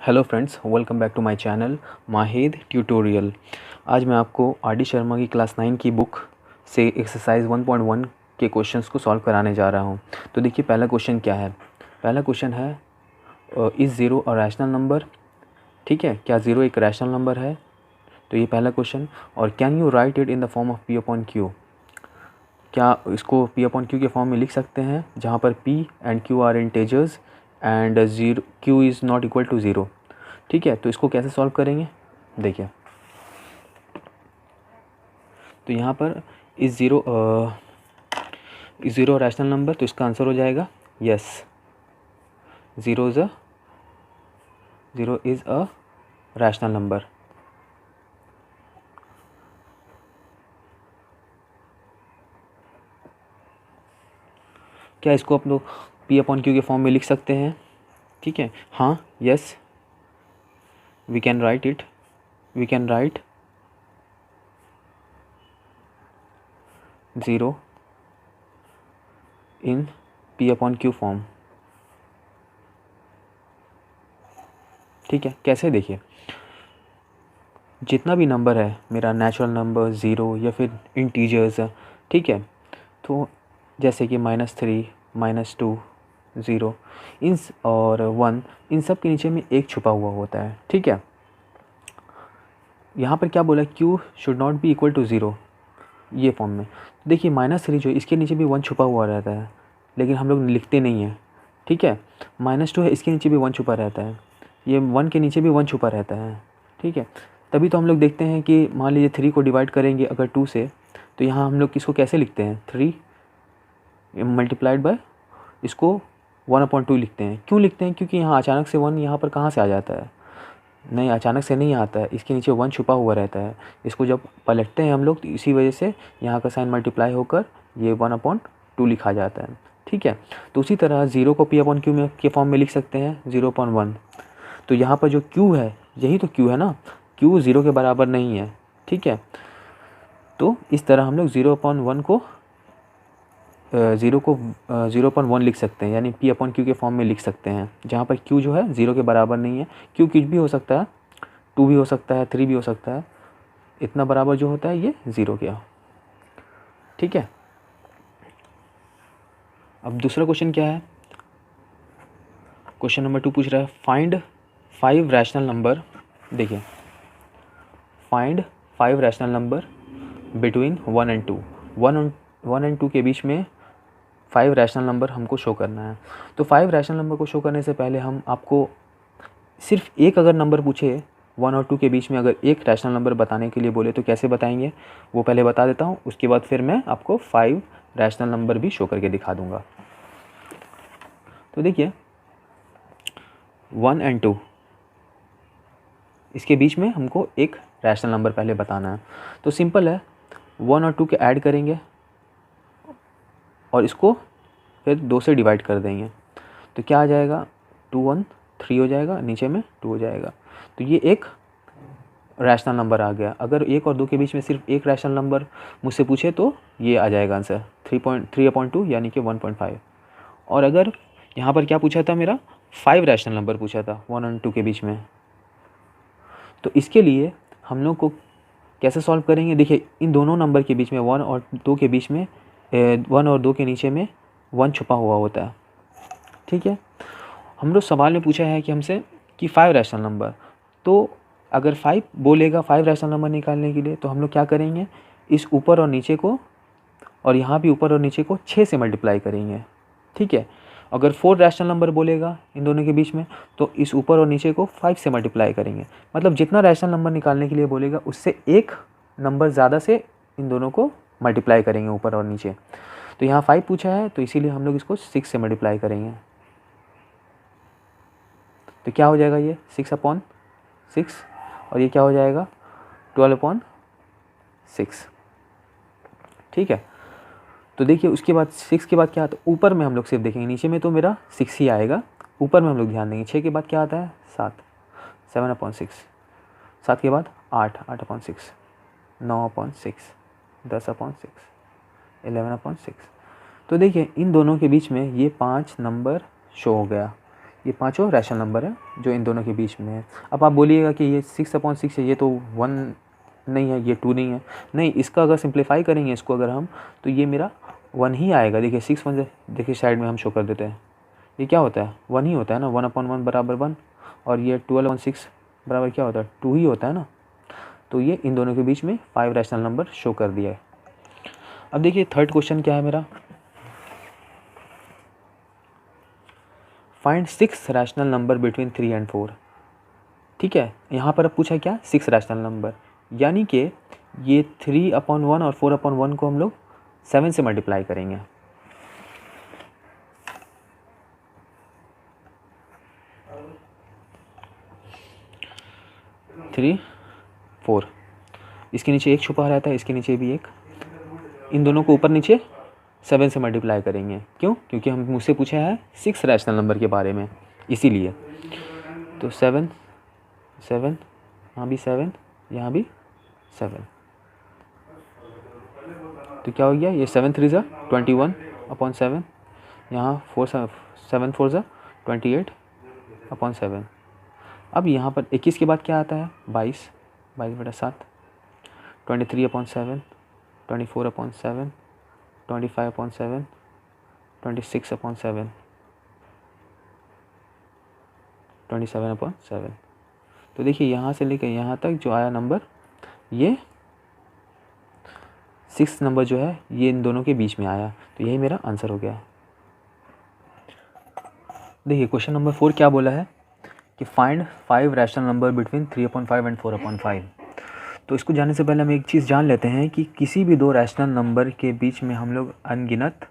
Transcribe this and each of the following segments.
Hello friends, welcome back to my channel Mahid tutorial. आज मैं आपको आर डी शर्मा की क्लास 9 की बुक से एक्सरसाइज 1.1 के क्वेश्चंस को सॉल्व कराने जा रहा हूं। तो देखिए पहला क्वेश्चन क्या है। पहला क्वेश्चन है is zero a rational number. ठीक है, क्या ज़ीरो एक रैशनल नंबर है? तो ये पहला क्वेश्चन। और can you write it in the form of P upon Q. क्या इसको पी अपॉन क्यू के फॉर्म में लिख सकते हैं जहाँ पर P and Q are integers and zero Q is not equal to zero. ठीक है, तो इसको कैसे सॉल्व करेंगे देखिए। तो यहाँ पर इज़ ज़ीरो रैशनल नंबर, तो इसका आंसर हो जाएगा yes, zero is a rational number. क्या इसको आप लोग पी अपॉन क्यू के फॉर्म में लिख सकते हैं? ठीक है, हाँ, yes, we can write zero in P upon Q form. ठीक है, कैसे देखिए, जितना भी नंबर है मेरा नेचुरल नंबर, ज़ीरो या फिर इंटीजर्स, ठीक है, तो जैसे कि -3, -2, ज़ीरो इन और 1, इन सब के नीचे में एक छुपा हुआ होता है। ठीक है, यहाँ पर क्या बोला, q should not be equal to zero, ये फॉर्म में। देखिए -3 जो इसके नीचे भी 1 छुपा हुआ रहता है, लेकिन हम लोग लिखते नहीं हैं। ठीक है, -2 है, इसके नीचे भी 1 छुपा रहता है, ये 1 के नीचे भी 1 छुपा रहता है। ठीक है, तभी तो हम लोग देखते हैं कि मान लीजिए 3 को डिवाइड करेंगे अगर 2 से, तो यहाँ हम लोग किसको कैसे लिखते हैं, 3 मल्टीप्लाइड बाय इसको 1/2 लिखते हैं। क्यों लिखते हैं? क्योंकि यहाँ अचानक से 1 यहाँ पर कहाँ से आ जाता है, नहीं, अचानक से नहीं आता है, इसके नीचे 1 छुपा हुआ रहता है। इसको जब पलटते हैं हम लोग तो इसी वजह से यहाँ का साइन मल्टीप्लाई होकर ये 1/2 लिखा जाता है। ठीक है, तो उसी तरह ज़ीरो को पी अपॉन क्यू में के फॉर्म में लिख सकते हैं 0/1। तो यहाँ पर जो क्यू है, यही तो क्यू है ना, क्यू ज़ीरो के बराबर नहीं है। ठीक है, तो इस तरह हम लोग 0/1 को 0/1 लिख सकते हैं, यानी पी अपॉन क्यू के फॉर्म में लिख सकते हैं, जहाँ पर क्यू जो है ज़ीरो के बराबर नहीं है। क्यू कुछ भी हो सकता है, 2 भी हो सकता है, 3 भी हो सकता है, इतना बराबर जो होता है ये ज़ीरो के। ठीक है, अब दूसरा क्वेश्चन क्या है, क्वेश्चन नंबर 2 पूछ रहा है फाइंड 5 रैशनल नंबर। देखिए, find 5 rational number between 1 and 2। 1 and 2 के बीच में 5 रैशनल नंबर हमको शो करना है। तो 5 रैशनल नंबर को शो करने से पहले हम आपको सिर्फ एक अगर नंबर पूछे 1 और 2 के बीच में, अगर एक रैशनल नंबर बताने के लिए बोले तो कैसे बताएंगे वो पहले बता देता हूँ, उसके बाद फिर मैं आपको 5 रैशनल नंबर भी शो करके दिखा दूँगा। तो देखिए 1 एंड 2, इसके बीच में हमको एक रैशनल नंबर पहले बताना है। तो सिंपल है, 1 और 2 के ऐड करेंगे और इसको फिर 2 से डिवाइड कर देंगे, तो क्या आ जाएगा, 2 1 3 हो जाएगा, नीचे में 2 हो जाएगा। तो ये एक रैशनल नंबर आ गया। अगर 1 और 2 के बीच में सिर्फ एक रैशनल नंबर मुझसे पूछे तो ये आ जाएगा आंसर 3/2 यानी कि 1.5। और अगर यहाँ पर क्या पूछा था, मेरा 5 रैशनल नंबर पूछा था 1 और 2 के बीच में, तो इसके लिए हम लोग को कैसे सॉल्व करेंगे। देखिए, इन दोनों नंबर के बीच में 1 और 2 के बीच में 1 और 2 के नीचे में 1 छुपा हुआ होता है। ठीक है, हम लोग सवाल में पूछा है कि हमसे कि 5 रैशनल नंबर, तो अगर 5 बोलेगा 5 रैशनल नंबर निकालने के लिए, तो हम लोग क्या करेंगे, इस ऊपर और नीचे को और यहाँ भी ऊपर और नीचे को 6 से मल्टीप्लाई करेंगे। ठीक है, अगर 4 रैशनल नंबर बोलेगा इन दोनों के बीच में, तो इस ऊपर और नीचे को 5 से मल्टीप्लाई करेंगे। मतलब जितना रैशनल नंबर निकालने के लिए बोलेगा उससे एक नंबर ज़्यादा से इन दोनों को मल्टीप्लाई करेंगे ऊपर और नीचे। तो यहाँ 5 पूछा है, तो इसीलिए हम लोग इसको 6 से मल्टीप्लाई करेंगे। तो क्या हो जाएगा, ये 6/6, और ये क्या हो जाएगा 12/6। ठीक है, तो देखिए उसके बाद 6 के बाद क्या आता है, ऊपर में हम लोग सिर्फ देखेंगे, नीचे में तो मेरा 6 ही आएगा, ऊपर में हम लोग ध्यान देंगे। 6 के बाद क्या आता है, 7, 7/6, 7 के बाद 8, 8/6, 9/6, 10/6, 11/6। तो देखिए इन दोनों के बीच में ये 5 नंबर शो हो गया, ये पांचों रैशनल नंबर है जो इन दोनों के बीच में है। अब आप बोलिएगा कि ये 6/6 है, ये तो 1 नहीं है, ये 2 नहीं है। नहीं, इसका अगर सिंप्लीफाई करेंगे इसको अगर हम, तो ये मेरा 1 ही आएगा। देखिए 6 1 देखिए साइड में हम शो कर देते हैं, ये क्या होता है 1 ही होता है ना, 1/1 बराबर 1। और ये 12/6 बराबर क्या होता है 2 ही होता है ना। तो ये इन दोनों के बीच में 5 रैशनल नंबर शो कर दिया है। अब देखिए थर्ड क्वेश्चन क्या है मेरा, find 6 rational number between 3 and 4। ठीक है, यहाँ पर अब पूछा क्या 6 रैशनल नंबर, यानी कि ये 3/1 और 4/1 को हम लोग 7 से मल्टीप्लाई करेंगे। थ्री 4, इसके नीचे एक छुपा रहता है, इसके नीचे भी एक, इन दोनों को ऊपर नीचे 7 से मल्टीप्लाई करेंगे। क्यों? क्योंकि हम मुझसे पूछा है 6 रैशनल नंबर के बारे में, इसीलिए। तो 7 7, यहाँ भी 7, यहाँ भी 7, तो क्या हो गया, ये 7 3 ज़ा 21/7, यहाँ 7 4 ज़ा 28/7। अब यहाँ पर 21 के बाद क्या आता है 22, 22/7, 23/7, 24/7, 25/7, 26/7, 27/7। तो देखिए यहाँ से लेकर यहाँ तक जो आया नंबर, ये 6 नंबर जो है ये इन दोनों के बीच में आया। तो यही मेरा आंसर हो गया। देखिए क्वेश्चन नंबर 4 क्या बोला है कि find 5 rational number between 3/5 and 4/5। तो इसको जानने से पहले हम एक चीज़ जान लेते हैं कि किसी भी दो रैशनल नंबर के बीच में हम लोग अनगिनत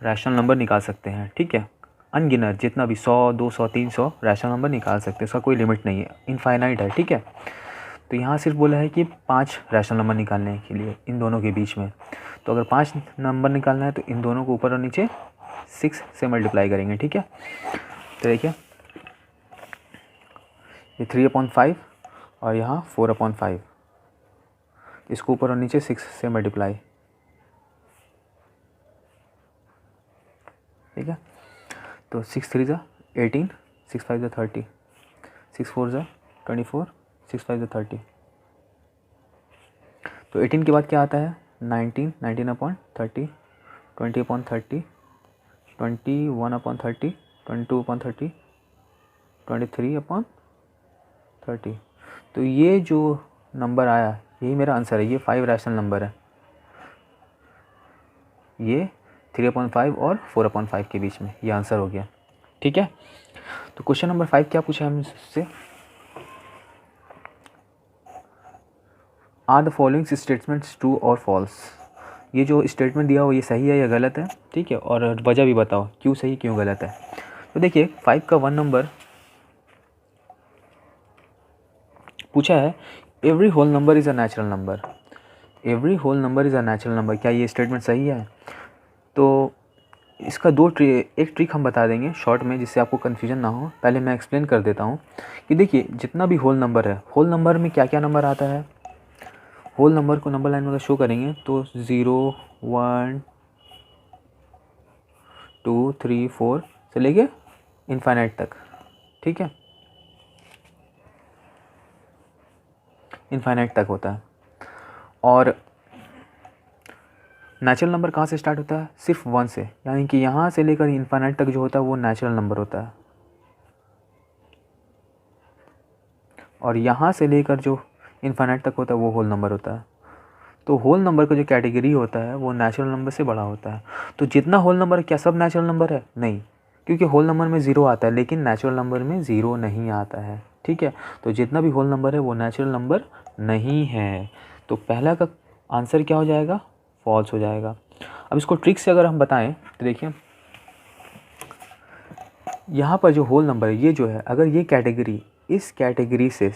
रैशनल नंबर निकाल सकते हैं। ठीक है, अनगिनत, जितना भी 100 200 300 रैशनल नंबर निकाल सकते हैं, इसका कोई लिमिट नहीं है, इनफाइनाइट है। ठीक है, तो यहाँ सिर्फ बोला है कि 5 रैशनल नंबर निकालने के लिए इन दोनों के बीच में। तो अगर 5 नंबर निकालना है तो इन दोनों को ऊपर और नीचे 6 से मल्टीप्लाई करेंगे। ठीक है, तो देखिए ये 3/5 और यहाँ 4/5, इसको ऊपर और नीचे 6 से मल्टीप्लाई। ठीक है, तो 6 3 ज़ा 18, 6 5 ज़ा 30, 6 4 ज़ा 24, 6 5 ज़ा 30। तो 18 के बाद क्या आता है 19, 19/30, 20/30, 21/30, 22/30, 23/30। तो ये जो नंबर आया यही मेरा आंसर है। ये 5 रैशनल नंबर है, ये 3/5 और 4/5 के बीच में, ये आंसर हो गया। ठीक है, तो क्वेश्चन नंबर 5 क्या पूछा है हमसे, are the following statements true और फॉल्स। ये जो स्टेटमेंट दिया हो ये सही है या गलत है। ठीक है, और वजह भी बताओ क्यों सही क्यों गलत है। तो देखिए 5 का 1 नंबर पूछा है, every whole number is a natural number. Every whole number is a natural number, क्या ये स्टेटमेंट सही है? तो इसका एक ट्रिक हम बता देंगे शॉर्ट में, जिससे आपको कन्फ्यूजन ना हो। पहले मैं एक्सप्लेन कर देता हूँ कि देखिए जितना भी होल नंबर है, होल नंबर में क्या क्या नंबर आता है। होल नंबर को नंबर लाइन में अगर शो करेंगे तो 0 1 2 3 4 से लेके इनफाइनाइट तक। ठीक है, इनफाइनाइट तक होता है। और नेचुरल नंबर कहाँ से स्टार्ट होता है, सिर्फ 1 से, यानी कि यहाँ से लेकर इनफाइनाइट तक जो होता है वो नेचुरल नंबर होता है। और यहाँ से लेकर जो इनफाइनाइट तक होता है वो होल नंबर होता है। तो होल नंबर का जो कैटेगरी होता है वो नेचुरल नंबर से बड़ा होता है। तो जितना होल नंबर, क्या सब नेचुरल नंबर है? नहीं, क्योंकि होल नंबर में 0 आता है लेकिन नेचुरल नंबर में 0 नहीं आता है। ठीक है, तो जितना भी होल नंबर है वो नेचुरल नंबर नहीं है। तो पहला का आंसर क्या हो जाएगा, फॉल्स हो जाएगा। अब इसको ट्रिक से अगर हम बताएं तो देखिए यहाँ पर जो होल नंबर है ये जो है, अगर ये कैटेगरी इस कैटेगरी से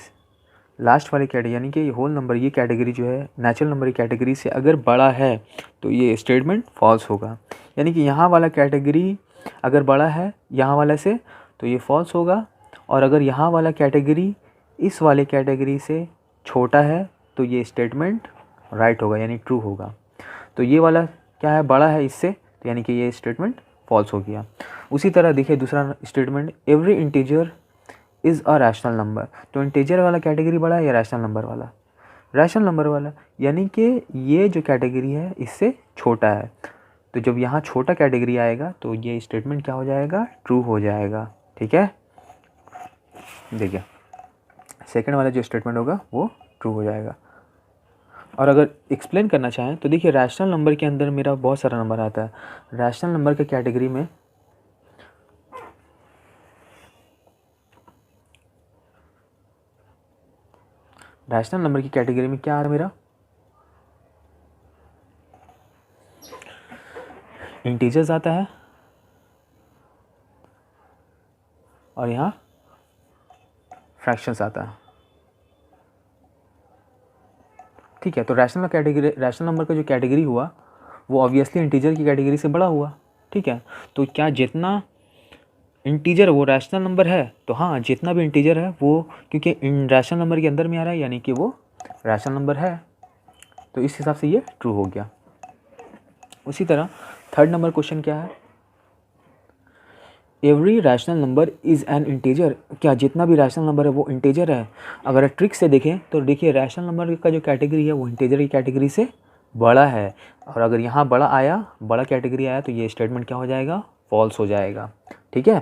लास्ट वाली कैटेगरी, यानी कि ये होल नंबर ये कैटेगरी जो है नेचुरल नंबर की कैटेगरी से अगर बड़ा है तो ये स्टेटमेंट फॉल्स होगा। यानी कि यहाँ वाला कैटेगरी अगर बड़ा है यहाँ वाला से तो ये फॉल्स होगा, और अगर यहाँ वाला कैटेगरी इस वाले कैटेगरी से छोटा है तो ये स्टेटमेंट राइट होगा, यानी ट्रू होगा। तो ये वाला क्या है, बड़ा है इससे, तो यानी कि ये स्टेटमेंट फॉल्स हो गया। उसी तरह देखिए दूसरा statement, every integer is a rational number. तो इंटीजर वाला कैटेगरी बड़ा है या रैशनल नंबर वाला? रैशनल नंबर वाला, यानी कि ये जो कैटेगरी है इससे छोटा है। तो जब यहाँ छोटा कैटेगरी आएगा तो ये स्टेटमेंट क्या हो जाएगा? ट्रू हो जाएगा। ठीक है, देखिए सेकंड वाला जो स्टेटमेंट होगा वो ट्रू हो जाएगा। और अगर एक्सप्लेन करना चाहें तो देखिए रैशनल नंबर के अंदर मेरा बहुत सारा नंबर आता है। रैशनल नंबर के कैटेगरी में रैशनल नंबर की कैटेगरी में क्या आ रहा है मेरा? इंटीजर्स आता है और यहाँ फ्रैक्शंस आता है। ठीक है, तो रैशनल नंबर का जो कैटेगरी हुआ वो ऑब्वियसली इंटीजर की कैटेगरी से बड़ा हुआ। ठीक है, तो क्या जितना इंटीजर वो रैशनल नंबर है, तो हाँ जितना भी इंटीजर है वो क्योंकि इन रैशनल नंबर के अंदर में आ रहा है यानी कि वो रैशनल नंबर है, तो इस हिसाब से ये ट्रू हो गया। उसी तरह थर्ड नंबर क्वेश्चन क्या है? Every rational number is an integer. क्या जितना भी रैशनल नंबर है वो इंटीजर है? अगर ट्रिक से देखें तो देखिए रैशनल नंबर का जो कैटेगरी है वो इंटीजर की कैटेगरी से बड़ा है, और अगर यहाँ बड़ा कैटेगरी आया तो ये स्टेटमेंट क्या हो जाएगा? फॉल्स हो जाएगा। ठीक है,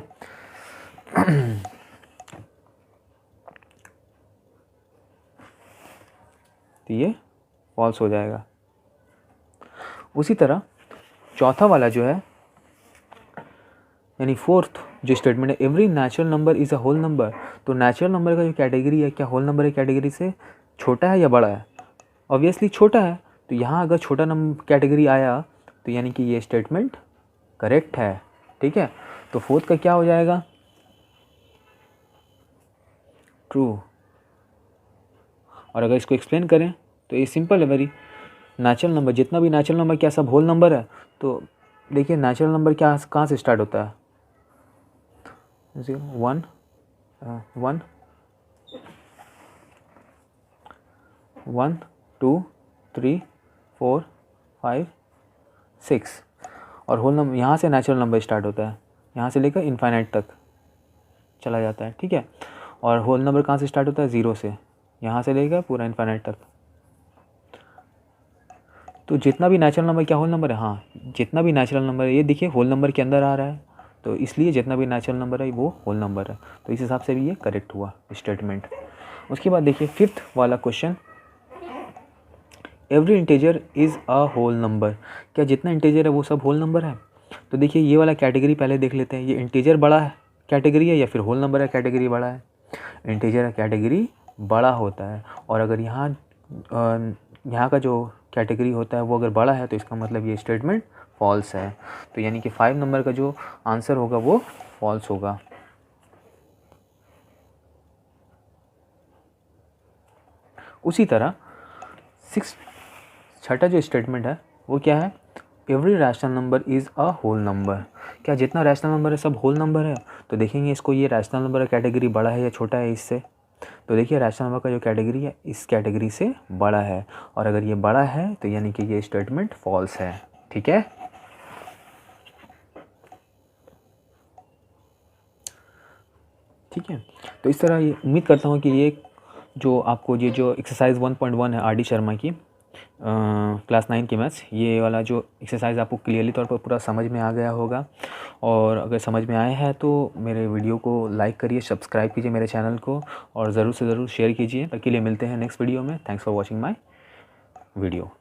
तो ये फॉल्स हो जाएगा। उसी तरह चौथा वाला जो है यानी फोर्थ जो स्टेटमेंट है, every natural number is a whole number. तो नेचुरल नंबर का जो कैटेगरी है क्या होल नंबर की कैटेगरी से छोटा है या बड़ा है? ऑब्वियसली छोटा है, तो यहाँ अगर छोटा नंबर कैटेगरी आया तो यानी कि ये स्टेटमेंट करेक्ट है। ठीक है, तो फोर्थ का क्या हो जाएगा? ट्रू। और अगर इसको एक्सप्लेन करें तो ये सिंपल है वेरी। नेचुरल नंबर, जितना भी नेचुरल नंबर क्या सब होल नंबर है? तो देखिए नेचुरल नंबर क्या कहाँ से स्टार्ट होता है? 1 1 2 3 4 5 6 और होल नंबर यहाँ से नेचुरल नंबर स्टार्ट होता है, यहाँ से लेकर इनफाइनाइट तक चला जाता है। ठीक है, और होल नंबर कहाँ से स्टार्ट होता है? 0 से, यहाँ से लेकर पूरा इनफाइनाइट तक। तो जितना भी नेचुरल नंबर क्या होल नंबर है? हाँ, जितना भी नेचुरल नंबर है ये देखिए होल नंबर के अंदर आ रहा है, तो इसलिए जितना भी नेचुरल नंबर है वो होल नंबर है, तो इस हिसाब से भी ये करेक्ट हुआ स्टेटमेंट। उसके बाद देखिए फिफ्थ वाला question, every integer is a whole number. क्या जितना इंटीजर है वो सब होल नंबर है? तो देखिए ये वाला कैटेगरी पहले देख लेते हैं, ये इंटीजर बड़ा है कैटेगरी है या फिर होल नंबर है कैटेगरी बड़ा है? इंटीजर कैटेगरी बड़ा होता है, और अगर यहाँ का जो कैटेगरी होता है वो अगर बड़ा है तो इसका मतलब ये स्टेटमेंट फॉल्स है। तो यानी कि 5 नंबर का जो आंसर होगा वो फॉल्स होगा। उसी तरह छठा जो स्टेटमेंट है वो क्या है? Every rational number is a whole number. क्या जितना रैशनल नंबर है सब होल नंबर है? तो देखेंगे इसको, ये रैशनल नंबर का कैटेगरी बड़ा है या छोटा है इससे? तो देखिए रैशनल नंबर का जो कैटेगरी है इस कैटेगरी से बड़ा है, और अगर ये बड़ा है तो यानी कि ये स्टेटमेंट फॉल्स है। ठीक है, ठीक है, तो इस तरह ये उम्मीद करता हूँ कि ये जो आपको ये जो एक्सरसाइज 1.1 है आर.डी. शर्मा की क्लास 9 की मैथ्स, ये वाला जो एक्सरसाइज आपको क्लियरली तौर पर पूरा समझ में आ गया होगा। और अगर समझ में आया है तो मेरे वीडियो को लाइक करिए, सब्सक्राइब कीजिए मेरे चैनल को, और ज़रूर से ज़रूर शेयर कीजिए। तब के लिए मिलते हैं नेक्स्ट वीडियो में। Thanks for watching my video.